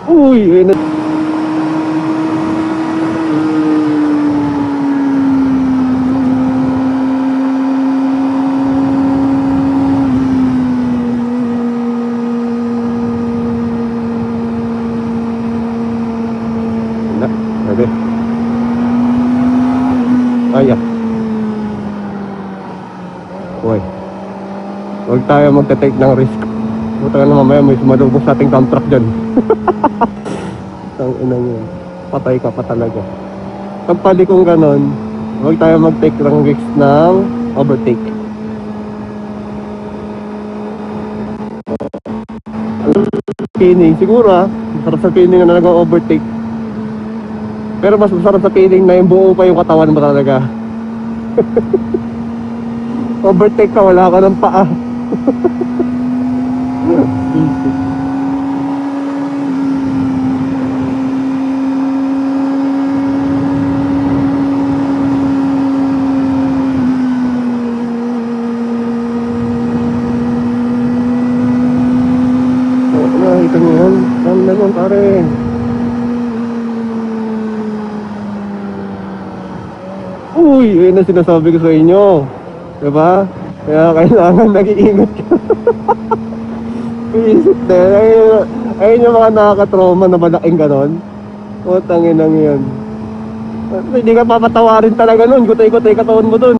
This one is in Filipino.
Uy, ayun na. Wala, sabi. Ay, ah. Uy, huwag tayo magta-take ng risk. Buta ka na mamaya may sumalubog sa ating contract dyan. Ang inang yun. Patay ka pa talaga. Kapag kung ganon, huwag tayo mag-take ng risk ng overtake. Feeling, siguro masarap sa feeling na nag-overtake. Pero mas masarap sa feeling na yung buo pa yung katawan mo talaga. Overtake ka, wala ka ng paa. Nakita niyo yan? Saan na yun, pare? Uy, yun ang sinasabi ko sa inyo. Diba? Kaya kailangan nag-iingat ka. Visit din. Ayun yung mga nakaka-trauma na malaking ganon. Utangin lang yan. Hindi ka papatawarin talaga nun. Gutay-gutay katawan mo dun.